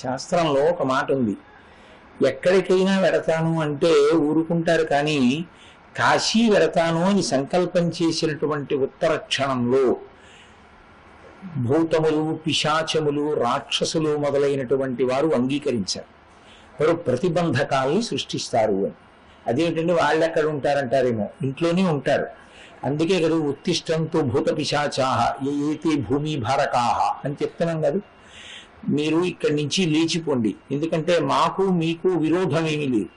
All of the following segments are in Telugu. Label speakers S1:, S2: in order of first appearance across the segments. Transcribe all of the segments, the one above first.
S1: శాస్త్రంలో ఒక మాట ఉంది, ఎక్కడికైనా వెడతాను అంటే ఊరుకుంటారు, కానీ కాశీ వెడతాను అని సంకల్పం చేసినటువంటి ఉత్తర క్షణంలో భూతములు, పిశాచములు, రాక్షసులు మొదలైనటువంటి వారు అంగీకరించారు. వారు ప్రతిబంధకాల్ని సృష్టిస్తారు అని. అదేంటంటే వాళ్ళు ఎక్కడ ఉంటారంటారేమో, ఇంట్లోనే ఉంటారు. అందుకే కదా ఉత్తిష్టంతో భూత పిశాచాహ ఏతే భూమి భారకాహ అని చెప్తున్నాం కదా. మీరు ఇక్కడి నుంచి లేచిపోండి, ఎందుకంటే మాకు మీకు విరోధం ఏమీ లేదు,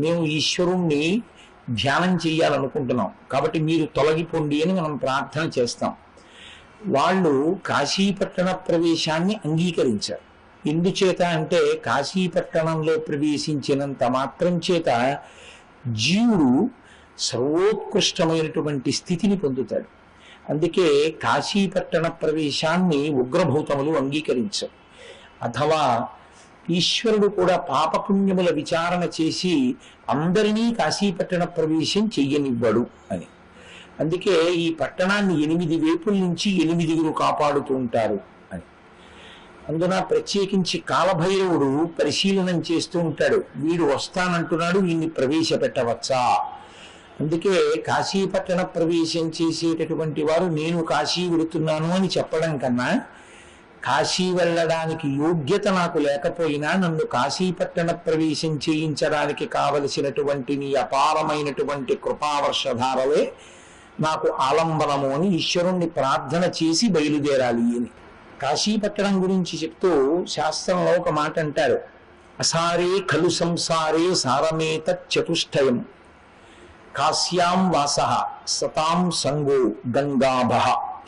S1: మేము ఈశ్వరుణ్ణి ధ్యానం చేయాలనుకుంటున్నాం, కాబట్టి మీరు తొలగిపోండి అని మనం ప్రార్థన చేస్తాం. వాళ్ళు కాశీపట్టణ ప్రవేశాన్ని అంగీకరించారు. ఎందుచేత అంటే కాశీపట్టణంలో ప్రవేశించినంత మాత్రం చేత జీవుడు సర్వోత్కృష్టమైనటువంటి స్థితిని పొందుతాడు. అందుకే కాశీపట్టణ ప్రవేశాన్ని ఉగ్రభూతములు అంగీకరించారు. అథవా ఈశ్వరుడు కూడా పాపపుణ్యముల విచారణ చేసి అందరినీ కాశీపట్టణ ప్రవేశం చెయ్యనివ్వడు అని. అందుకే ఈ పట్టణాన్ని 8 వైపుల నుంచి 8 కాపాడుతూ ఉంటారు అని. అందున ప్రత్యేకించి కాలభైరవుడు పరిశీలనం చేస్తూ ఉంటాడు, వీడు వస్తానంటున్నాడు, వీడిని ప్రవేశపెట్టవచ్చా. అందుకే కాశీపట్టణ ప్రవేశం చేసేటటువంటి వారు నేను కాశీ వెళుతున్నాను అని చెప్పడం కన్నా, కాశీ వెళ్ళడానికి యోగ్యత నాకు లేకపోయినా నన్ను కాశీపట్టణ ప్రవేశం చేయించడానికి కావలసినటువంటి నీ అపారమైనటువంటి కృపావర్షధారలే నాకు ఆలంబనము అని ఈశ్వరుణ్ణి ప్రార్థన చేసి బయలుదేరాలి అని. కాశీపట్టణం గురించి చెప్తూ శాస్త్రంలో ఒక మాట అంటారు, అసారే ఖలు సంసారే సారమేత చతుష్టయం కాశ్యాం వాస సతాం సంగో గంగాభ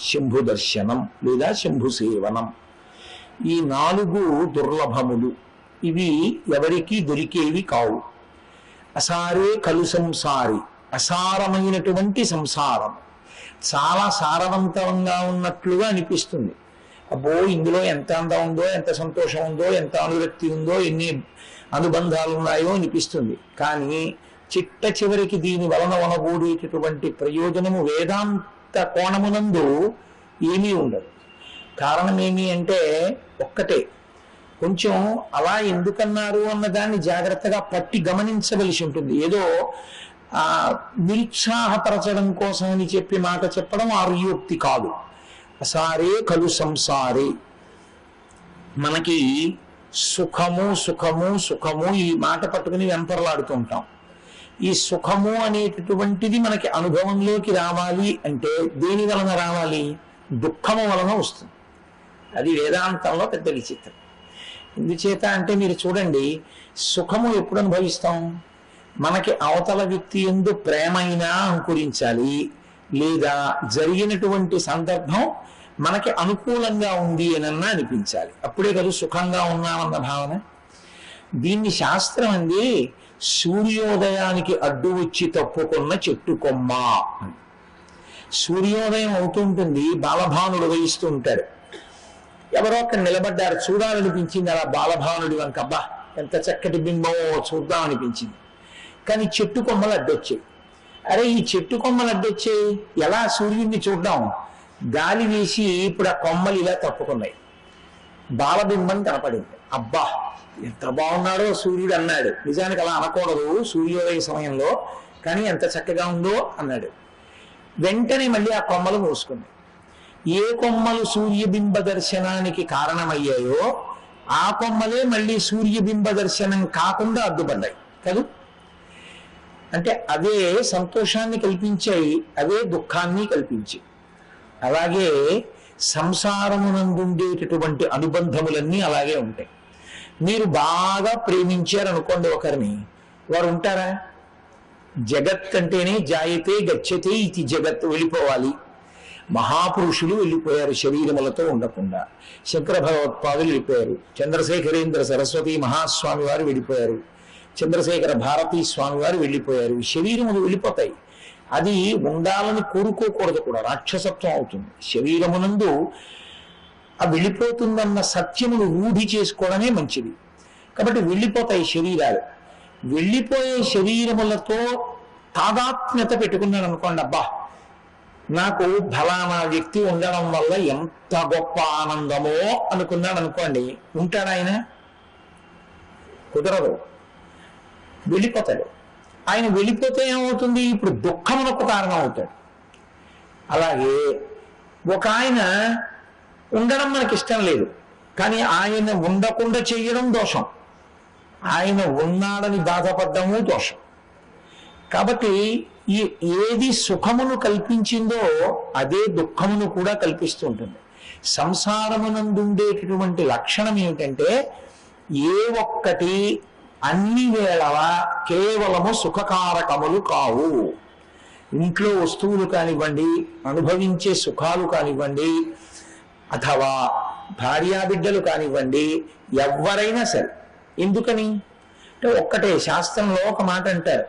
S1: శంభు దర్శనం లేదా శంభు సేవనం. ఈ 4 దుర్లభములు, ఇవి ఎవరికి దొరికేవి కావు. అసారే ఖలు సంసారి, అసారమైనటువంటి సంసారం చాలా సారవంతంగా ఉన్నట్లుగా అనిపిస్తుంది. అబ్బో ఇందులో ఎంత అందం ఉందో, ఎంత సంతోషం ఉందో, ఎంత అనురక్తి ఉందో, ఎన్ని అనుబంధాలు ఉన్నాయో అనిపిస్తుంది. కానీ చిట్ట చివరికి దీని వలన వనగూడేటటువంటి ప్రయోజనము వేదాంత కోణమునందు ఏమీ ఉండదు. కారణం ఏమి అంటే ఒక్కటే, కొంచెం అలా ఎందుకన్నారు అన్నదాన్ని జాగ్రత్తగా పట్టి గమనించవలసి ఉంటుంది. ఏదో నిరుత్సాహపరచడం కోసం అని చెప్పి మాట చెప్పడం ఆర్యోక్తి కాదు. అసారే ఖలు సంసారే, మనకి సుఖము సుఖము సుఖము ఈ మాట పట్టుకుని వెంపర్లాడుతూ ఉంటాం. ఈ సుఖము అనేటటువంటిది మనకి అనుభవంలోకి రావాలి అంటే దేని వలన రావాలి? దుఃఖము వలన వస్తుంది. అది వేదాంతంలో పెద్ద విచిత్రం. ఎందుచేత అంటే మీరు చూడండి, సుఖము ఎప్పుడు అనుభవిస్తాం? మనకి అవతల వ్యక్తి యందు ప్రేమైనా అంకురించాలి, లేదా జరిగినటువంటి సందర్భం మనకి అనుకూలంగా ఉంది అనన్నా అనిపించాలి, అప్పుడే కదా సుఖంగా ఉన్నామన్న భావన. దీన్ని శాస్త్రం అంది సూర్యోదయానికి అడ్డు వచ్చి తప్పుకున్న చెట్టు కొమ్మ. సూర్యోదయం అవుతుంటుంది, బాలభానుడు వహిస్తూ ఉంటాడు. ఎవరో అక్కడ నిలబడ్డారు, చూడాలనిపించింది అలా బాలభానుడి వంక, అబ్బా ఎంత చక్కటి బింబమో చూద్దాం అనిపించింది. కానీ చెట్టు కొమ్మలు అడ్డొచ్చాయి. అరే ఈ చెట్టు కొమ్మలు అడ్డొచ్చాయి, ఎలా సూర్యుడిని చూద్దాం? గాలి వేసి ఇప్పుడు ఆ కొమ్మలు ఇలా తప్పుకున్నాయి, బాలబింబం కనపడింది. అబ్బా ఎంత బాగున్నాడో సూర్యుడు అన్నాడు. నిజానికి అలా అనకూడదు సూర్యోదయ సమయంలో, కానీ ఎంత చక్కగా ఉందో అన్నాడు. వెంటనే మళ్ళీ ఆ కొమ్మలు మూసుకున్నాయి. ఏ కొమ్మలు సూర్యబింబ దర్శనానికి కారణమయ్యాయో ఆ కొమ్మలే మళ్ళీ సూర్యబింబ దర్శనం కాకుండా అడ్డుపడ్డాయి కదా. అంటే అవే సంతోషాన్ని కల్పించాయి, అవే దుఃఖాన్ని కల్పించాయి. అలాగే సంసారమునందుండేటటువంటి అనుబంధములన్నీ అలాగే ఉంటాయి. మీరు బాగా ప్రేమించారనుకోండి ఒకరిని, వారు ఉంటారా? జగత్ అంటేనే జాయతే గచ్చతే ఇది జగత్, వెళ్ళిపోవాలి. మహాపురుషులు వెళ్ళిపోయారు శరీరములతో ఉండకుండా. శంకర భగవత్పాదులు వెళ్ళిపోయారు, చంద్రశేఖరేంద్ర సరస్వతి మహాస్వామి వారు వెళ్ళిపోయారు, చంద్రశేఖర భారతీ స్వామి వారు వెళ్ళిపోయారు. శరీరములు వెళ్ళిపోతాయి, అది ఉండాలని కోరుకోకూడదు కూడా, రాక్షసత్వం అవుతుంది. శరీరమునందు ఆ వెళ్ళిపోతుందన్న సత్యమును రూఢి చేసుకోవడమే మంచిది. కాబట్టి వెళ్ళిపోతాయి శరీరాలు. వెళ్ళిపోయే శరీరములతో తాదాత్మ్యత పెట్టుకున్నాడు అనుకోండి, అబ్బా నాకు ఫలానా వ్యక్తి ఉండడం వల్ల ఎంత గొప్ప ఆనందమో అనుకున్నాడు అనుకోండి, ఉంటాడు ఆయన? కుదరదు, వెళ్ళిపోతాడు. ఆయన వెళ్ళిపోతే ఏమవుతుంది? ఇప్పుడు దుఃఖమునకు కారణం అవుతాడు. అలాగే ఒక ఆయన ఉండడం మనకి ఇష్టం లేదు, కానీ ఆయన ఉండకుండా చెయ్యడం దోషం, ఆయన ఉన్నాడని బాధపడ్డము దోషం. కాబట్టి ఏది సుఖమును కల్పించిందో అదే దుఃఖమును కూడా కల్పిస్తూ ఉంటుంది. సంసారమునందుండేటటువంటి లక్షణం ఏమిటంటే ఏ ఒక్కటి అన్ని వేళలా కేవలము సుఖకారకములు కావు. ఇంట్లో వస్తువులు కానివ్వండి, అనుభవించే సుఖాలు కానివ్వండి, అథవా భార్యాబిడ్డలు కానివ్వండి, ఎవరైనా సరే. ఎందుకని అంటే ఒక్కటే, శాస్త్రంలో ఒక మాట అంటారు,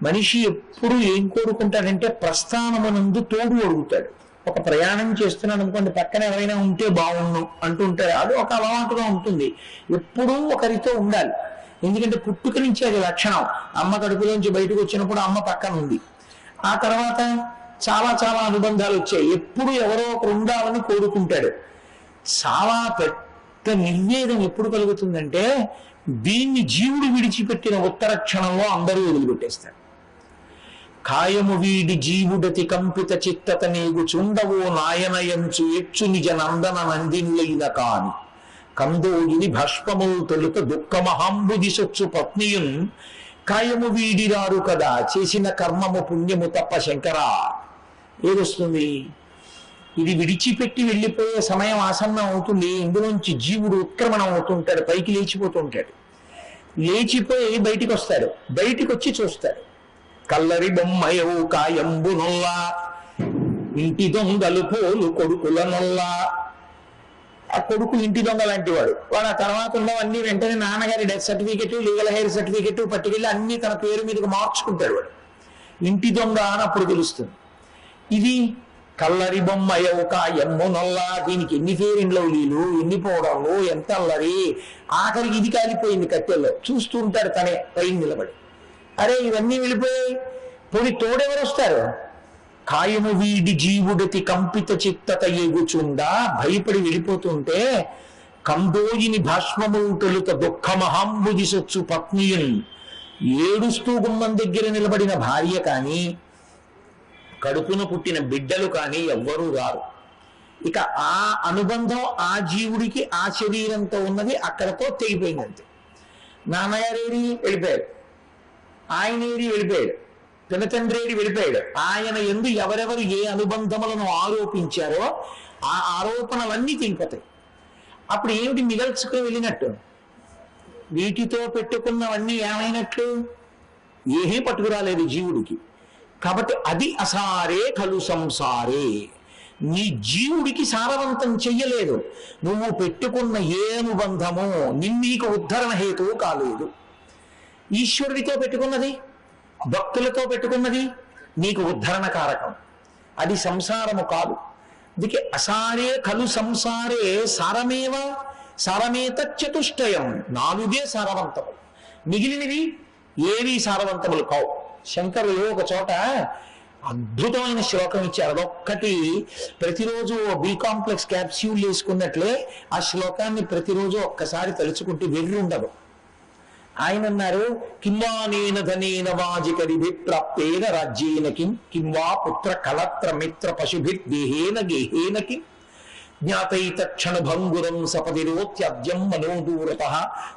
S1: మనిషి ఎప్పుడు ఏం కోరుకుంటాడంటే ప్రస్థానమునందు తోడు అడుగుతాడు. ఒక ప్రయాణం చేస్తున్నాను అనుకోండి, పక్కన ఎవరైనా ఉంటే బాగుండు అంటుంటాడు. అది ఒక అలవాటుగా ఉంటుంది, ఎప్పుడూ ఒకరితో ఉండాలి. ఎందుకంటే పుట్టుక నుంచి అది లక్షణం. అమ్మ కడుపులోంచి బయటకు వచ్చినప్పుడు అమ్మ పక్కన ఉంది, ఆ తర్వాత చాలా చాలా అనుబంధాలు వచ్చాయి, ఎప్పుడు ఎవరో ఒకరు ఉండాలని కోరుకుంటాడు. చాలా పెద్ద నిర్వేదం ఎప్పుడు కలుగుతుందంటే దీన్ని జీవుడు విడిచిపెట్టిన ఉత్తర క్షణంలో అందరూ వదిలిపెట్టేస్తారు. కాయము వీడి జీవుడతి కంపిత చిత్తత నీగు చుండవో నాయనయంచు ఎచ్చు నిజ నందన నందినులైన కాని కందోగిని భస్మముల్ తొలుత దుఃఖమహాంబుది సొచ్చు పత్నియున్ కాయము వీడిరారు కదా చేసిన కర్మము పుణ్యము తప్ప శంకరా. ఏదొస్తుంది? ఇది విడిచిపెట్టి వెళ్ళిపోయే సమయం ఆసన్నం అవుతుంది. ఇందులోంచి జీవుడు ఉత్క్రమణం అవుతుంటాడు, పైకి లేచిపోతుంటాడు. లేచిపోయి బయటికి వస్తాడు, బయటికి వచ్చి చూస్తాడు, కల్లరి బొమ్మయవు కాయంబు నొల్లా ఇంటి దొంగలు పోలు కొడుకుల నొల్లా. ఆ కొడుకు ఇంటి దొంగ లాంటి వాడు. వాడు ఆ తర్వాత ఉన్నవన్నీ వెంటనే నాన్నగారి death certificate, legal heir certificate పట్టుకెళ్ళి అన్ని తన పేరు మీదకి మార్చుకుంటాడు. వాడు ఇంటి దొంగ అని అప్పుడు తెలుస్తుంది. ఇది కల్లరి బొమ్మయవు కాయమ్ము నొల్లా. దీనికి ఎన్ని ఫేరింగ్ లవ్లీలు, ఎన్ని పోవడాలు, ఎంత అల్లరి. ఆఖరికి ఇది కాలిపోయింది కట్టెల్లో. చూస్తూ ఉంటాడు తనే పైన నిలబడి. అరే ఇవన్నీ వెళ్ళిపోయాయి, పోయి తోడెవరు వస్తారు? కాయము వీడి జీవుడతి కంపిత చిత్తత ఎగుచుండా. భయపడి వెళ్ళిపోతుంటే కందోయిని భస్మము తొలుత దుఃఖమహాంబుది సొచ్చు పత్నియున్. ఏడుస్తూ గుమ్మం దగ్గర నిలబడిన భార్య కానీ, కడుపున పుట్టిన బిడ్డలు కానీ ఎవ్వరూ రారు. ఇక ఆ అనుబంధం ఆ జీవుడికి ఆ శరీరంతో ఉన్నది అక్కడతో తెగిపోయిందంతే. నాన్నగారేడి వెళ్ళిపోయాడు, ఆయనేడి వెళ్ళిపోయాడు, పినతండ్రేడి వెళ్ళిపోయాడు. ఆయన యందు ఎవరెవరు ఏ అనుబంధములను ఆరోపించారో ఆ ఆరోపణలన్నీ తెగిపోతాయి. అప్పుడు ఏమిటి మిగల్చుకుని వెళ్ళినట్టు? వీటితో పెట్టుకున్నవన్నీ ఏమైనట్లు? ఏమీ పట్టుకురాలేదు జీవుడికి. కాబట్టి అది అసారే కలు సంసారే. నీ జీవుడికి సారవంతం చెయ్యలేదు. నువ్వు పెట్టుకున్న ఏ అనుబంధమో నీకు ఉద్ధరణ హేతువు కాలేదు. ఈశ్వరుడితో పెట్టుకున్నది, భక్తులతో పెట్టుకున్నది నీకు ఉద్ధరణ కారకం, అది సంసారము కాదు. అందుకే అసారే కలు సంసారే సారమేవ సారమేత చతుష్టయం. 4 సారవంతములు, మిగిలినవి ఏవి సారవంతములు కావు. శంకరులు ఒక చోట అద్భుతమైన శ్లోకం ఇచ్చారు. అదొక్కటి ప్రతిరోజు బి కాంప్లెక్స్ క్యాప్స్యూల్ వేసుకున్నట్లే ఆ శ్లోకాన్ని ప్రతిరోజు ఒక్కసారి తలుచుకుంటే వెర్రి ఉండదు. ఆయన అన్నారు, కింవానేన ధనేన వాజికరిభి ప్రాప్తేన రాజ్యేన కింవా పుత్ర కలత్ర మిత్ర పశుభిర్దేహేన గేహేన కిం జ్ఞాతైతక్షణ భంగురం సపదిరోత్యద్యం మనోదూరత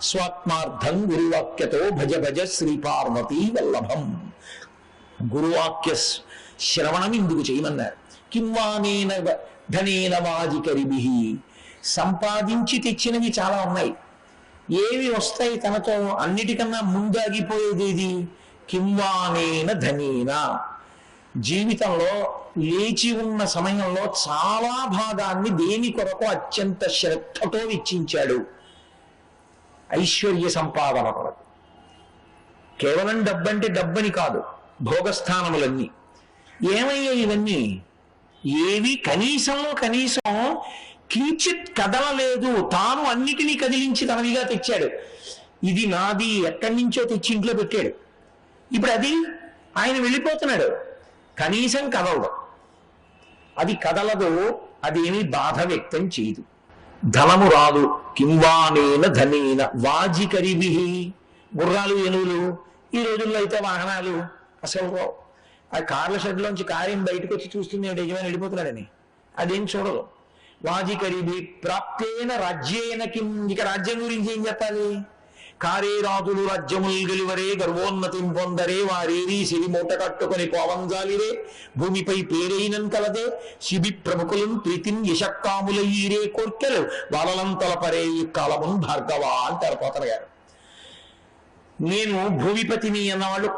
S1: స్వాత్మార్థం గురువాక్యతో భజ భజ శ్రీ పార్వతీ వల్లభం. గురువాక్య శ్రవణం ఇందుకు చేయమన్నారు. కింవానేన ధనేన వాజికరిభి. సంపాదించి తెచ్చినవి చాలా ఉన్నాయి, ఏవి వస్తాయి తనతో? అన్నిటికన్నా ముందాగిపోయేది ఏది? కింవానేన ధనేన. జీవితంలో లేచి ఉన్న సమయంలో చాలా భాగాన్ని దేని కొరకు అత్యంత శ్రద్ధతో వెచ్చించాడు? ఐశ్వర్య సంపాదన కొరకు. కేవలం డబ్బంటే డబ్బని కాదు, భోగస్థానములన్నీ. ఏమయ్యాయి ఇవన్నీ? ఏవి కనీసంలో కనీసం కించిత్ కదలలేదు. తాను అన్నిటినీ కదిలించి తనవిగా తెచ్చాడు. ఇది నాది, ఎక్కడి నుంచో తెచ్చి ఇంట్లో పెట్టాడు. ఇప్పుడు అది ఆయన వెళ్ళిపోతున్నాడు, కనీసం కదలదు. అది కదలదు, అదేమీ బాధ వ్యక్తం చేయదు. ధనము రాదు. కింవానేన ధనేన వాజికరిభి. గుర్రాలు ఏనుగులు, ఈ రోజుల్లో అయితే వాహనాలు అసలు ఆ కార్ల షెడ్లోంచి కారేం బయటకు వచ్చి చూస్తుంది యజమాని వెళ్ళిపోతున్నాడని, అదేం చూడదు. వాజికరిభి ప్రాప్తేన రాజ్యేన కిం, ఇక రాజ్యం గురించి ఏం చెప్పాలి? కారే రాజులు రాజ్యముల్ గెలివరే గర్వోన్నతిం పొందరే వారేరి సిరి మూట కట్టుకొని పోవంజాలిరే భూమిపై పేరైనం కలదే శిబి ప్రముఖులను ప్రీతిం యశక్కాములయ్యీరే కోర్కెలు వాళ్ళంతలపరే ఈ కాలమున్ భార్గవ అంటారు పోతన గారు. నేను భూమిపతిని అన్నవాళ్ళు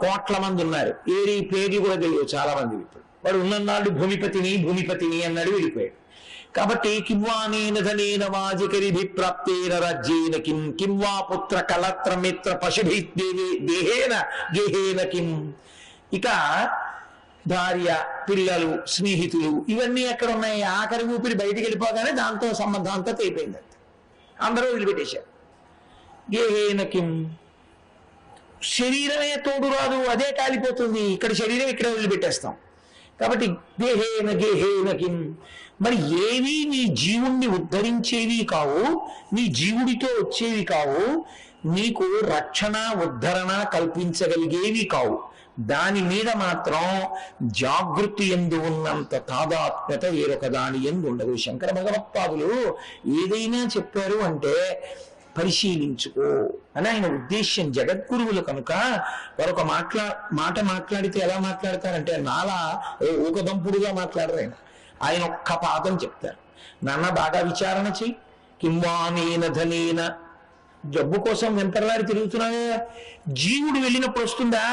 S1: కోట్ల మంది ఉన్నారు. ఏరి పేరు కూడా తెలియదు చాలా మంది. ఇప్పుడు వాడు ఉన్నన్నాళ్ళు భూమిపతిని అన్నాడు, వెళ్ళిపోయాడు. కాబట్టి కింవానేన ధనేన వాజికరిభి ప్రాప్తేన రాజ్యేన కిం కింవా పుత్ర కళత్ర మిత్ర పశుభి దేహేన గేహేన కిం. ఇక భార్య, పిల్లలు, స్నేహితులు ఇవన్నీ ఎక్కడ ఉన్నాయి? ఆఖరి ఊపిరి బయటికి వెళ్ళిపోగానే దాంతో సంబంధం అంతా తెగిపోయింది, అందరూ వదిలిపెట్టేశారు. గేహేన కిం, శరీరమే తోడు రాదు, అదే కాలిపోతుంది. ఇక్కడ శరీరం ఇక్కడ వదిలిపెట్టేస్తాం. కాబట్టి గేహేన కిం, మరి ఏవి నీ జీవుణ్ణి ఉద్ధరించేవి కావు, నీ జీవుడితో వచ్చేవి కావు, నీకు రక్షణ ఉద్ధరణ కల్పించగలిగేవి కావు. దాని మీద మాత్రం జాగృతి ఎందు ఉన్నంత తాదాత్మ్యత వేరొక దాని ఎందు ఉండదు. శంకర భగవత్పాదులు ఏదైనా చెప్పారు అంటే పరిశీలించుకో అని ఆయన ఉద్దేశ్యం. జగద్గురువులు కనుక వారొక మాట మాట్లాడితే ఎలా మాట్లాడతారంటే నాలా ఊకదంపుడుగా మాట్లాడరు. ఆయన ఒక్క పాదం చెప్తారు, నాన్న బాగా విచారణ చెయ్యి. కింవానేన ధనేన, జబ్బు కోసం వెంపర్లాడి తిరుగుతున్నావే, జీవుడు వెళ్ళినప్పుడు వస్తుందా?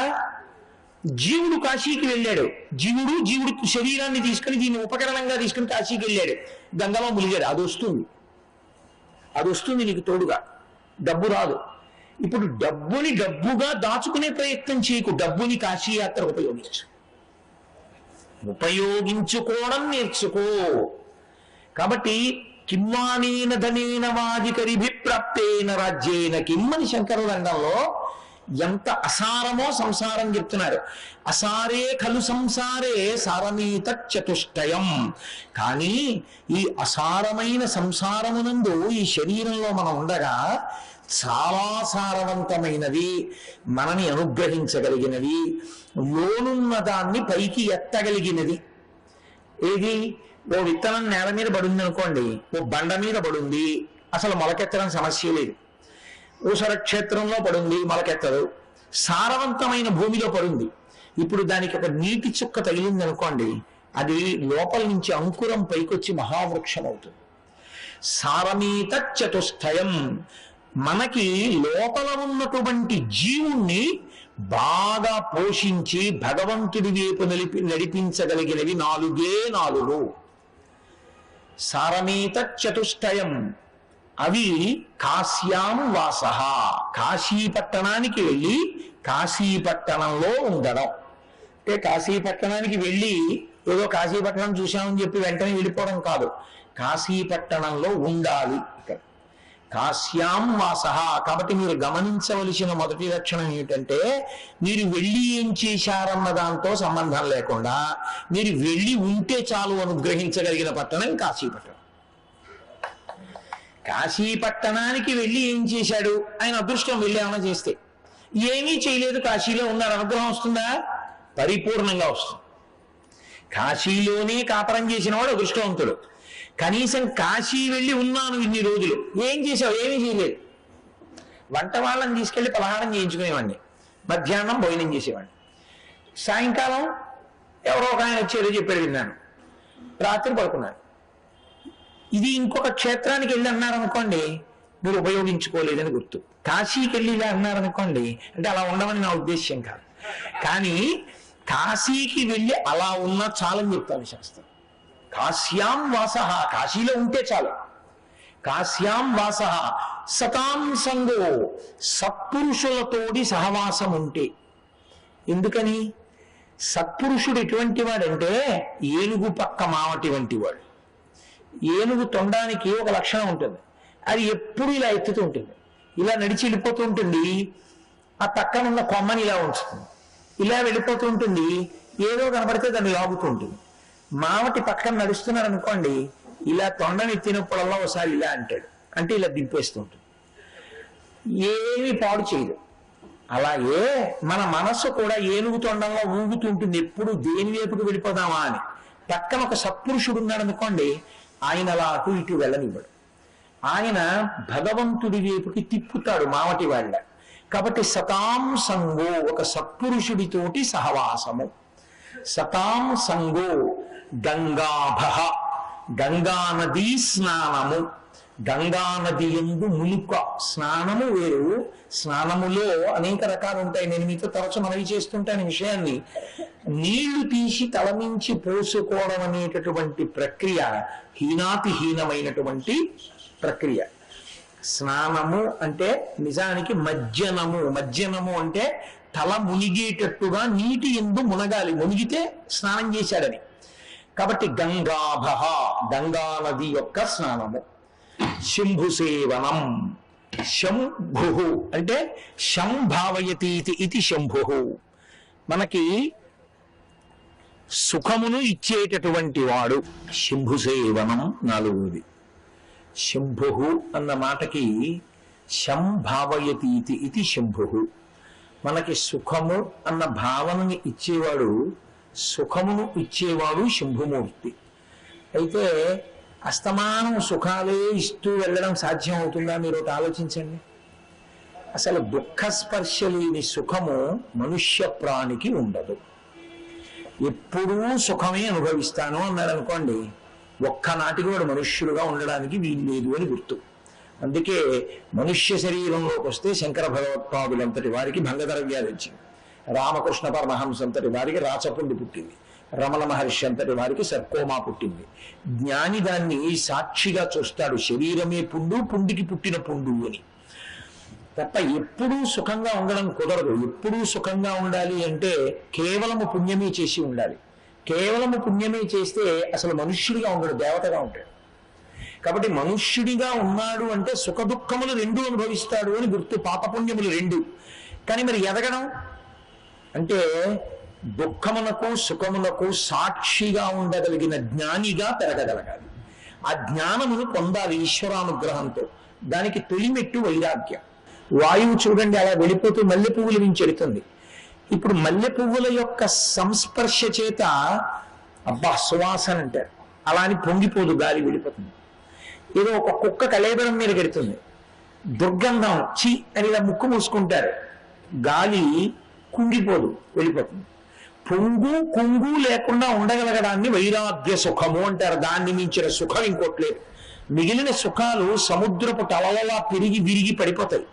S1: జీవుడు కాశీకి వెళ్ళాడు, జీవుడు శరీరాన్ని తీసుకుని దీన్ని ఉపకరణంగా తీసుకుని కాశీకి వెళ్ళాడు, గంగలో ములిగాడు, అది వస్తుంది నీకు తోడుగా. డబ్బు రాదు. ఇప్పుడు డబ్బుని డబ్బుగా దాచుకునే ప్రయత్నం చేయకు, డబ్బుని కాశీయాత్ర ఉపయోగించుకోవడం నేర్చుకో. కాబట్టి కింవానేన ధనేన వాజికరిభి ప్రాప్తేన రాజ్యేన కిమ్మని శంకరులంగంలో ఎంత అసారమో సంసారం చెప్తున్నారు. అసారే ఖలు సంసారే సారమీత చతుష్టయం. కానీ ఈ అసారమైన సంసారమునందు ఈ శరీరంలో మనం ఉండగా చాలా సారవంతమైనవి, మనని అనుగ్రహించగలిగినవి, లోనున్న దాన్ని పైకి ఎత్తగలిగినది. ఏది? ఓ విత్తనం నేల మీద పడుంది అనుకోండి, ఓ బండ మీద పడుంది, అసలు మొలకెత్తడం సమస్య లేదు. ఊసర క్షేత్రంలో పడుంది, మొలకెత్తదు. సారవంతమైన భూమిలో పడుంది. ఇప్పుడు దానికి ఒక నీటి చుక్క తగిలింది అనుకోండి, అది లోపల నుంచి అంకురం పైకొచ్చి మహావృక్షం అవుతుంది. సారమీత చతుష్టయం. మనకి లోపల ఉన్నటువంటి జీవుణ్ణి బాగా పోషించి భగవంతుడి వైపు నడిపించగలిగినవి 4 సారమీత చతుష్టయం. అవి కాశ్యాం వాస, కాశీపట్టణానికి వెళ్ళి కాశీపట్టణంలో ఉండడం. అంటే కాశీపట్టణానికి వెళ్ళి ఏదో కాశీపట్టణం చూశామని చెప్పి వెంటనే వెళ్ళిపోవడం కాదు, కాశీపట్టణంలో ఉండాలి. ఇక్కడ కాశ్యాం వాస. కాబట్టి మీరు గమనించవలసిన మొదటి లక్షణం ఏమిటంటే, మీరు వెళ్ళి ఏం చేశారన్న దాంతో సంబంధం లేకుండా మీరు వెళ్ళి ఉంటే చాలు అనుగ్రహించగలిగిన పట్టణం కాశీపట్టణం. కాశీపట్టణానికి వెళ్ళి ఏం చేశాడు? ఆయన అదృష్టం. వెళ్ళి ఏమైనా చేస్తే ఏమీ చేయలేదు, కాశీలో ఉన్నాడు, అనుగ్రహం వస్తుందా? పరిపూర్ణంగా వస్తుంది. కాశీలోనే కాపరం చేసిన వాడు అదృష్టవంతుడు. కనీసం కాశీ వెళ్ళి ఉన్నాను ఇన్ని రోజులు, ఏం చేసావు? ఏమీ చేయలేదు. వంట వాళ్ళని తీసుకెళ్లి పలహారం చేయించుకునేవాడిని, మధ్యాహ్నం భోజనం చేసేవాడిని, సాయంకాలం ఎవరో ఒక ఆయన వచ్చేదో చెప్పాడు విన్నాను, రాత్రి పడుకున్నాను. ఇది ఇంకొక క్షేత్రానికి వెళ్ళి అన్నారనుకోండి, మీరు ఉపయోగించుకోలేదని గుర్తు. కాశీకి వెళ్ళి ఇలా అన్నారనుకోండి, అంటే అలా ఉండమని నా ఉద్దేశ్యం కాదు, కానీ కాశీకి వెళ్ళి అలా ఉన్నా చాలని చెప్తాను శాస్త్రం. కాశ్యాం వాస, కాశీలో ఉంటే చాలు. కాశ్యాం వాస సతాం సంగో, సత్పురుషులతోడి సహవాసం ఉంటే. ఎందుకని? సత్పురుషుడు ఎటువంటి వాడంటే ఏనుగు పక్క మావటి వంటి వాడు. ఏనుగు తొండానికి ఒక లక్షణం ఉంటుంది, అది ఎప్పుడు ఇలా ఎత్తుతూ ఉంటుంది, ఇలా నడిచి వెళ్ళిపోతూ ఉంటుంది, ఆ పక్కన ఉన్న కొమ్మని ఇలా ఉంచుతుంది, ఇలా వెళ్ళిపోతూ ఉంటుంది, ఏదో కనబడితే దాన్ని లాగుతూ ఉంటుంది. మావటి పక్కన నడుస్తున్నారు అనుకోండి, ఇలా తొండని ఎత్తినప్పుడల్లా ఒకసారి ఇలా అంటాడు, అంటే ఇలా దింపేస్తూ ఉంటుంది. ఏమి పాడు చేయదు. అలాగే మన మనస్సు కూడా ఏనుగు తొండంలో ఊగుతుంటుంది, ఎప్పుడు దేని వైపుకు వెళ్ళిపోదామా అని. పక్కన ఒక సత్పురుషుడు ఉన్నాడు అనుకోండి, ఆయన అలా అటు ఇటు వెళ్ళనివ్వడు. ఆయన భగవంతుడి వైపుకి తిప్పుతాడు మావటి వాళ్ళ. కాబట్టి సతాం సంగో, ఒక సత్పురుషుడితోటి సహవాసము. సతాం సంగో గంగాభ, గంగా నదీ స్నానము. గంగా నది యందు ములుక, స్నానము వేరు, స్నానములో అనేక రకాలు ఉంటాయి. నేను మీతో తరచు మనవి చేస్తుంటాను ఈ విషయాన్ని. నీళ్లు తీసి తలమించి పోసుకోవడం అనేటటువంటి ప్రక్రియ హీనాతిహీనమైనటువంటి ప్రక్రియ. స్నానము అంటే నిజానికి మజ్జనము. మజ్జనము అంటే తల మునిగేటట్టుగా నీటి యందు మునగాలి, మునిగితే స్నానం చేశాడని. కాబట్టి గంగాభ, గంగా నది యొక్క స్నానము. శంభు సేవనం, శంభు అంటే శంభావయతీతి ఇది శంభు. మనకి సుఖమును ఇచ్చేటటువంటి వాడు శంభు సేవనం. నాలుగోది శంభు అన్న మాటకి శంభావయతీతి ఇది శంభు. మనకి సుఖము అన్న భావనని ఇచ్చేవాడు, సుఖమును ఇచ్చేవాడు శంభుమూర్తి. అయితే అస్తమానం సుఖాలే ఇస్తూ వెళ్ళడం సాధ్యం అవుతుందా? మీరు ఒకటి ఆలోచించండి. అసలు దుఃఖస్పర్శ లేని సుఖము మనుష్య ప్రాణికి ఉండదు. ఎప్పుడూ సుఖమే అనుభవిస్తాను అన్నాడు అనుకోండి, ఒక్కనాటికి వాడు మనుష్యుడుగా ఉండడానికి వీలు లేదు అని గుర్తు. అందుకే మనుష్య శరీరంలోకి వస్తే శంకర భగవత్పాదులంతటి వారికి భంగధర వ్యాధి వచ్చింది, రామకృష్ణ పరమహంస అంతటి వారికి రాచపుండి పుట్టింది, రమణ మహర్షి అంతటి వారికి సర్కోమా పుట్టింది. జ్ఞాని దాన్ని సాక్షిగా చూస్తాడు, శరీరమే పుండు, పుండికి పుట్టిన పుండు అని. తప్ప ఎప్పుడూ సుఖంగా ఉండడం కుదరదు. ఎప్పుడూ సుఖంగా ఉండాలి అంటే కేవలము పుణ్యమే చేసి ఉండాలి. కేవలము పుణ్యమే చేస్తే అసలు మనుష్యుడిగా ఉండడు, దేవతగా ఉంటాడు. కాబట్టి మనుష్యుడిగా ఉన్నాడు అంటే సుఖ దుఃఖములు రెండు అనుభవిస్తాడు అని గుర్తు, పాపపుణ్యములు రెండు. కానీ మరి ఎదగడం అంటే దుఃఖమునకు సుఖమునకు సాక్షిగా ఉండగలిగిన జ్ఞానిగా పెరగగలగాలి. ఆ జ్ఞానమును పొందాలి ఈశ్వరానుగ్రహంతో. దానికి తొలిమెట్టు వైరాగ్యం. వాయువు చూడండి అలా వెళ్ళిపోతూ మల్లె పువ్వులు వించెడుతుంది. ఇప్పుడు మల్లె పువ్వుల యొక్క సంస్పర్శ చేత అబ్బా సువాసన అంటారు, అలా అని పొంగిపోదు, గాలి వెళ్ళిపోతుంది. ఏదో ఒక కుక్క కళేబరం మీద గెడుతుంది, దుర్గంధం చి అని ఇలా ముక్కు మూసుకుంటారు, గాలి కుంగిపోదు, వెళ్ళిపోతుంది. పొంగు కుంగు లేకుండా ఉండగలగడాన్ని వైరాగ్య సుఖము అంటారు. దాన్ని మించిన సుఖం ఇంకోట్లేదు. మిగిలిన సుఖాలు సముద్రపు టలలలా తిరిగి విరిగి పడిపోతాయి.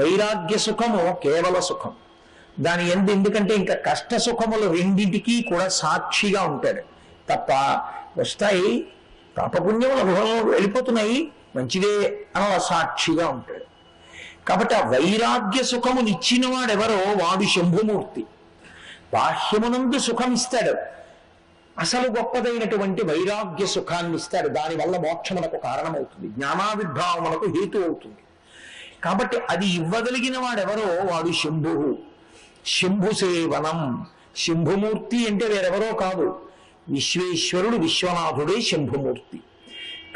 S1: వైరాగ్య సుఖము కేవల సుఖం. దాని ఎందుకంటే ఇంకా కష్ట సుఖములు రెండింటికి కూడా సాక్షిగా ఉంటాడు తప్ప, వస్తాయి పాపపుణ్యములు అనుభవం వెళ్ళిపోతున్నాయి మంచిదే అని సాక్షిగా ఉంటాడు. కాబట్టి ఆ వైరాగ్య సుఖమునిచ్చిన వాడెవరో వాడు శంభుమూర్తి. బాహ్యమునందు సుఖం ఇస్తాడు, అసలు గొప్పదైనటువంటి వైరాగ్య సుఖాన్ని ఇస్తాడు. దానివల్ల మోక్షమునకు కారణమవుతుంది, జ్ఞానావిర్భావములకు హేతు అవుతుంది. కాబట్టి అది ఇవ్వగలిగిన వాడెవరో వాడు శంభు. శంభు సేవనం. శంభుమూర్తి అంటే వేరెవరో కాదు, విశ్వేశ్వరుడు విశ్వనాథుడే శంభుమూర్తి.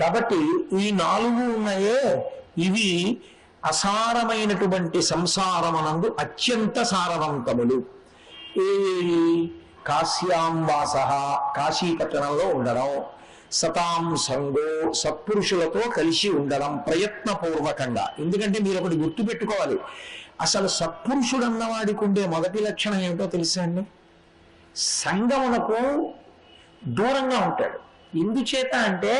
S1: కాబట్టి ఈ నాలుగు ఉన్నాయే, ఇవి అసారమైనటువంటి సంసారమనందు అత్యంత సారవంతములు. ఏవి? కాశ్యాం వాస, కాశీపట్టణంలో ఉండడం, సతాం సంగో, సత్పురుషులతో కలిసి ఉండడం ప్రయత్నపూర్వకంగా. ఎందుకంటే మీరు ఒకటి గుర్తుపెట్టుకోవాలి, అసలు సత్పురుషుడు అన్నవాడికి ఉండే మొదటి లక్షణం ఏమిటో తెలుసా అండి? సంగమునకు దూరంగా ఉంటాడు. ఎందుచేత అంటే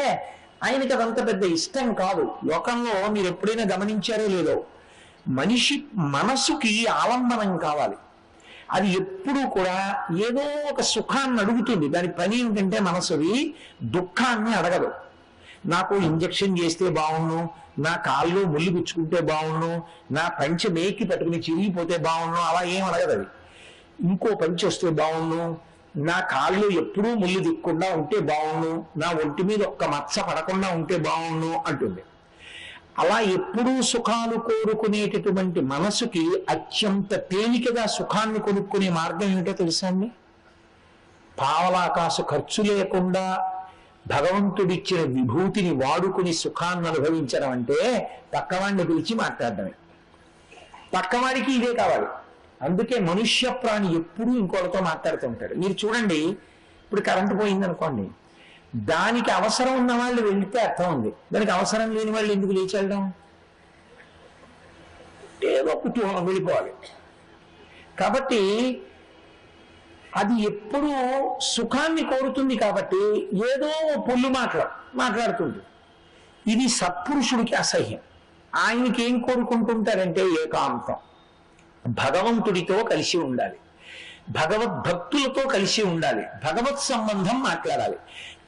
S1: ఆయనకి అదంత పెద్ద ఇష్టం కాదు. లోకంలో మీరు ఎప్పుడైనా గమనించారో లేదో, మనిషి మనసుకి ఆలంబనం కావాలి. అది ఎప్పుడూ కూడా ఏదో ఒక సుఖాన్ని అడుగుతుంది. దాని పని ఏమిటంటే మనసువి దుఃఖాన్ని అడగదు. నాకు ఇంజక్షన్ చేస్తే బాగుండు, నా కాళ్ళు ముళ్ళు గుచ్చుకుంటే బాగుండు, నా పంచె మేకి పట్టుకుని చిరిగిపోతే బాగుండు, అలా ఏం అడగదు. అది ఇంకో పంచె వస్తే బాగుండు, నా కాళ్ళు ఎప్పుడూ ముళ్ళు దిక్కుండా ఉంటే బాగుండు, నా ఒంటి మీద ఒక్క మచ్చ పడకుండా ఉంటే బాగుండు అంటుంది. అలా ఎప్పుడూ సుఖాలు కోరుకునేటటువంటి మనసుకి అత్యంత తేలికగా సుఖాన్ని కొనుక్కునే మార్గం ఏమిటో తెలుసా అండి? పావలాకాసు ఖర్చు లేకుండా భగవంతుడిచ్చిన విభూతిని వాడుకుని సుఖాన్ని అనుభవించడం అంటే పక్కవాడిని పిలిచి మాట్లాడడమే. పక్కవాడికి ఇదే కావాలి. అందుకే మనుష్య ప్రాణి ఎప్పుడూ ఇంకోటితో మాట్లాడుతూ ఉంటాడు. మీరు చూడండి, ఇప్పుడు కరెంటు పోయింది అనుకోండి, దానికి అవసరం ఉన్న వాళ్ళు వెళితే అర్థం ఉంది, దానికి అవసరం లేని వాళ్ళు ఎందుకు లేచి వెళ్ళడం? ఏదో కుతూహలం వెళ్ళిపోవాలి. కాబట్టి అది ఎప్పుడూ సుఖాన్ని కోరుతుంది, కాబట్టి ఏదో పొల్లు మాట్లాడుతుంది. ఇది సత్పురుషుడికి అసహ్యం. ఆయనకి ఏం కోరుకుంటుంటారంటే ఏకాంతం, భగవంతుడితో కలిసి ఉండాలి, భగవద్భక్తులతో కలిసి ఉండాలి, భగవత్ సంబంధం మాట్లాడాలి.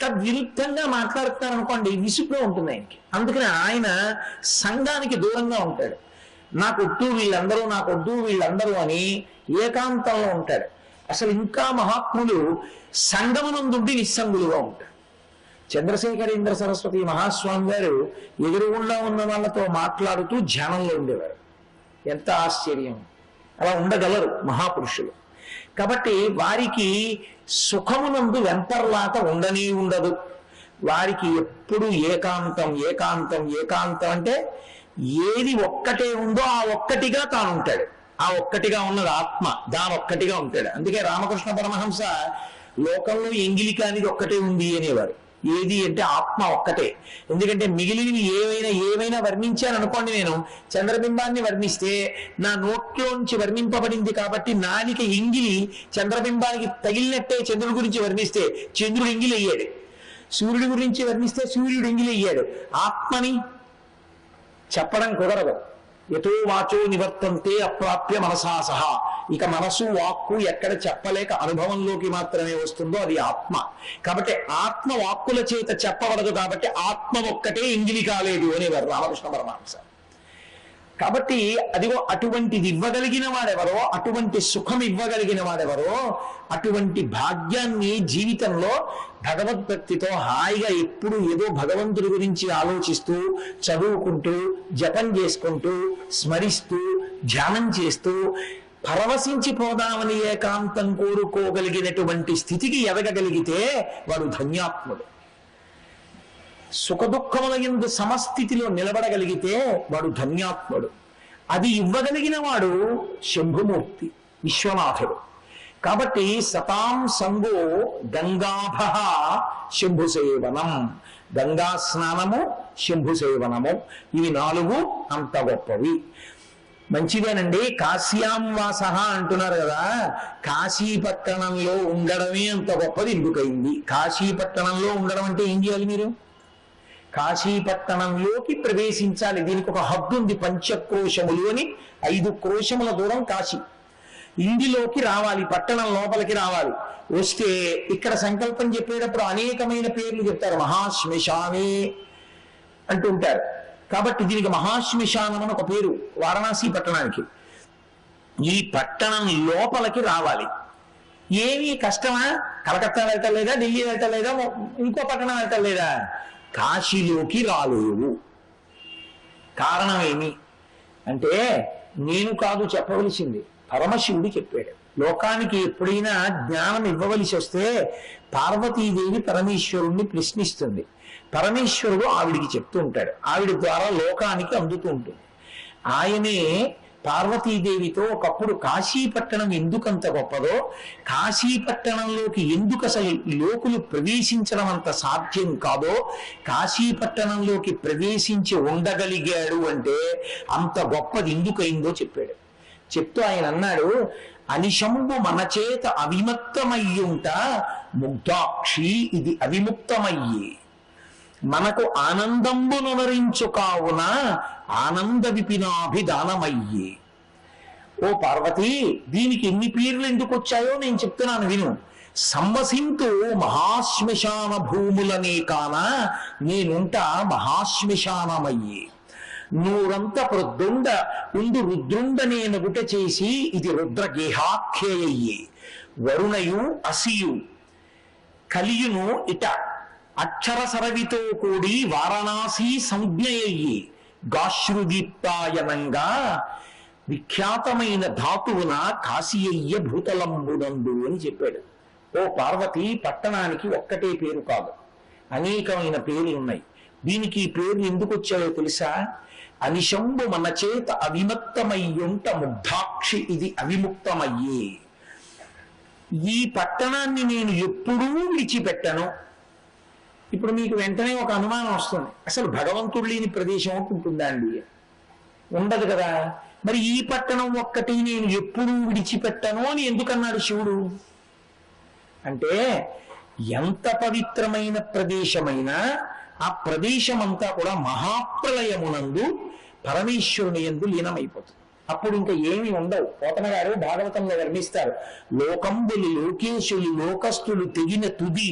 S1: తద్విరుద్ధంగా మాట్లాడుతున్నారనుకోండి, విసుగ్గా ఉంటుంది ఆయనకి. అందుకని ఆయన సంఘానికి దూరంగా ఉంటాడు. నాకొద్దు వీళ్ళందరూ అని ఏకాంతంలో ఉంటాడు. అసలు ఇంకా మహాత్ములు సంగమనందుండి నిస్సంగులుగా ఉంటారు. చంద్రశేఖరేంద్ర సరస్వతి మహాస్వామి గారు ఎదురుగుండా ఉన్న వాళ్ళతో మాట్లాడుతూ ధ్యానంలో ఉండేవారు. ఎంత ఆశ్చర్యం! అలా ఉండగలరు మహాపురుషులు. కాబట్టి వారికి సుఖమునందు వెంపర్లాట ఉండదు. వారికి ఎప్పుడు ఏకాంతం అంటే ఏది ఒక్కటే ఉందో ఆ ఒక్కటిగా తాను ఉంటాడు. ఆ ఒక్కటిగా ఉన్నది ఆత్మ, దానొక్కటిగా ఉంటాడు. అందుకే రామకృష్ణ పరమహంస లోకంలో ఎంగిలి కానిది ఒక్కటే ఉంది అనేవారు. ఏది అంటే ఆత్మ ఒక్కటే. ఎందుకంటే మిగిలినవి ఏవైనా వర్ణించాను అనుకోండి, నేను చంద్రబింబాన్ని వర్ణిస్తే నా నోట్లోంచి వర్ణింపబడింది కాబట్టి నాలిక ఎంగిలి చంద్రబింబానికి తగిలినట్టే చంద్రుడి గురించి వర్ణిస్తే చంద్రుడు ఎంగిలి అయ్యాడు, సూర్యుడి గురించి వర్ణిస్తే సూర్యుడు ఎంగిలి అయ్యాడు. ఆత్మని చెప్పడం కుదరదు. ఎతో వాచో నివర్తంతే అప్రాప్య మనసా సహా. ఇక మనసు వాక్కు ఎక్కడ చెప్పలేక అనుభవంలోకి మాత్రమే వస్తుందో అది ఆత్మ. కాబట్టి ఆత్మ వాక్కుల చేత చెప్పబడదు, కాబట్టి ఆత్మ ఒక్కటే ఇంగిలి కాలేదు అనేవారు రామకృష్ణ పరమహంస. కాబట్టి అదిగో అటువంటిది ఇవ్వగలిగిన వాడెవరో, అటువంటి సుఖం ఇవ్వగలిగిన వాడెవరో, అటువంటి భాగ్యాన్ని జీవితంలో భగవద్భక్తితో హాయిగా ఎప్పుడు ఏదో భగవంతుడి గురించి ఆలోచిస్తూ, చదువుకుంటూ, జపం చేసుకుంటూ, స్మరిస్తూ, ధ్యానం చేస్తూ పరవశించిపోదామని ఏకాంతం కోరుకోగలిగినటువంటి స్థితికి ఎదగగలిగితే వాడు ధన్యాత్ముడు. సుఖదుఖముల యందు సమస్థితిలో నిలబడగలిగితే వాడు ధన్యాత్ముడు. అది ఇవ్వగలిగిన వాడు శంభుమూర్తి, విశ్వనాథుడు. కాబట్టి సతాం సంగో గంగాభ శంభు సేవనం, గంగా స్నానము, శంభు సేవనము, ఇవి 4 అంత గొప్పవి. మంచిదేనండి. కాశ్యాం వాస అంటున్నారు కదా, కాశీపట్టణంలో ఉండడమే అంత గొప్పది ఎందుకయింది? కాశీపట్టణంలో ఉండడం అంటే ఏం చేయాలి? మీరు కాశీపట్టణంలోకి ప్రవేశించాలి. దీనికి ఒక హద్దు ఉంది. పంచక్రోశములు అని 5 క్రోశముల దూరం కాశీ. ఇందులోకి రావాలి, పట్టణం లోపలికి రావాలి. వస్తే ఇక్కడ సంకల్పం చెప్పేటప్పుడు అనేకమైన పేర్లు చెప్తారు. మహాశ్మశానే అంటుంటారు. కాబట్టి దీనికి మహాశ్మశానం అని ఒక పేరు వారణాసి పట్టణానికి. ఈ పట్టణం లోపలికి రావాలి. ఏమీ కష్టమా? కలకత్తా వెళ్ళటలేదా, ఢిల్లీ వెళ్ళటలేదా, ఇంకో పట్టణం వెళ్ళటలేదా? కాశీలోకి రాలేవు. కారణం ఏమి అంటే, నేను కాదు చెప్పవలసింది, పరమశివుడు చెప్పాడు. లోకానికి ఎప్పుడైనా జ్ఞానం ఇవ్వవలసి వస్తే పార్వతీదేవి పరమేశ్వరుణ్ణి ప్రశ్నిస్తుంది. పరమేశ్వరుడు ఆవిడికి చెప్తూ ఉంటాడు. ఆవిడ ద్వారా లోకానికి అందుతూ ఉంటుంది. ఆయనే పార్వతీదేవితో ఒకప్పుడు కాశీపట్టణం ఎందుకంత గొప్పదో, కాశీపట్టణంలోకి ఎందుకు అసలు లోకులు ప్రవేశించడం అంత సాధ్యం కాదో, కాశీపట్టణంలోకి ప్రవేశించి ఉండగలిగాడు అంటే అంత గొప్పది ఎందుకైందో చెప్పాడు. చెప్తూ ఆయన అన్నాడు, అనిశంబు మన చేత అవిముక్తమయ్యుంట ముగ్ధాక్షి ఇది అవిముక్తమయ్యి, మనకు ఆనందంబునరించు కావున ఆనంద విపినాభిదానమయ్యి. ఓ పార్వతి, దీనికి ఎన్ని పేర్లు ఎందుకు వచ్చాయో నేను చెప్తున్నాను విను. సంవసింతు మహాశ్మశాన భూములనే కాన నేనుంట మహాశ్మశానమయ్యి, నూరంత ప్రొద్దుండ ఉండు రుద్రుండ నేను గుట చేసి ఇది రుద్రగేహాఖ్యయ్యి, వరుణయు అసియు కలియును ఇట అక్షర సరవితో కూడి వారణాసి సంజ్ఞయ్యి, గాశ్రుదీప్తాయనంగా విఖ్యాతమైన ధాతువున కాశీయ్య భూతలంబునందు అని చెప్పాడు. ఓ పార్వతి, పట్టణానికి ఒక్కటే పేరు కాదు, అనేకమైన పేర్లు ఉన్నాయి. దీనికి ఈ పేర్లు ఎందుకు వచ్చాయో తెలుసా? అనిశంబు మన చేత అవిమత్తమయ్యుంట ముగ్ధాక్షి ఇది అవిముక్తమయ్యే. ఈ పట్టణాన్ని నేను ఎప్పుడూ విడిచిపెట్టను. ఇప్పుడు మీకు వెంటనే ఒక అనుమానం వస్తుంది, అసలు భగవంతుడు లేని ప్రదేశం ఒకటి ఉంటుందా అండి? ఉండదు కదా. మరి ఈ పట్టణం ఒక్కటి నేను ఎప్పుడూ విడిచిపెట్టను అని ఎందుకన్నాడు శివుడు? అంటే ఎంత పవిత్రమైన ప్రదేశమైనా ఆ ప్రదేశం అంతా కూడా మహాప్రలయమునందు పరమేశ్వరుని యందు లీనమైపోతుంది. అప్పుడు ఇంకా ఏమీ ఉండవు. పోతన గారు భాగవతంలో వర్ణిస్తారు, లోకంబులు లోకేశులు లోకస్తులు తెగిన తుది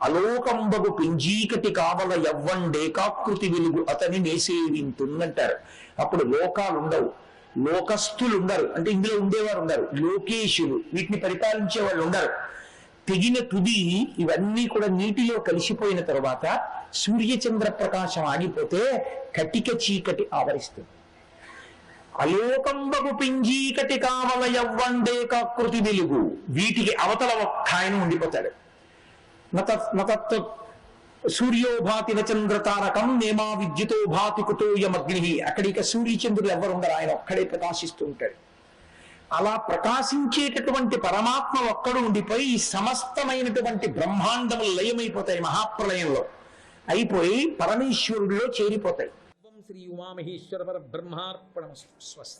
S1: అలోకంబగు పింజీకటి కావల యవ్వండేకాకృతి వెలుగు అతని నేసేవింటుందంటారు. అప్పుడు లోకాలు ఉండవు, లోకస్తులు ఉండరు, అంటే ఇందులో ఉండేవారు ఉండరు, లోకేశులు వీటిని పరిపాలించే వాళ్ళు ఉండరు. తెగిన తుది ఇవన్నీ కూడా నీటిలో కలిసిపోయిన తరువాత సూర్యచంద్ర ప్రకాశం ఆగిపోతే కటిక చీకటి ఆవరిస్తుంది. అలోకంబగు పింజీకటి కావల యవ్వండేకాకృతి వెలుగు, వీటికి అవతల ఒక్క ఆయన ఉండిపోతాడు. నతత్వ సూర్యోభాతి నచంద్రతారకం నేమా విద్యుతో భాతి కుతోయమగ్ని, అక్కడిక సూర్యచంద్రులు ఎవరు ఉండరు, ఆయన ఒక్కడే ప్రకాశిస్తూ ఉంటాడు. అలా ప్రకాశించేటటువంటి పరమాత్మ ఒక్కడు ఉండిపోయి ఈ సమస్తమైనటువంటి బ్రహ్మాండములు లయమైపోతాయి, మహాప్రలయంలో అయిపోయి పరమేశ్వరుడిలో చేరిపోతాయి. శ్రీ ఉమామహేశ్వర పరబ్రహ్మార్పణమస్తు. స్వస్తి.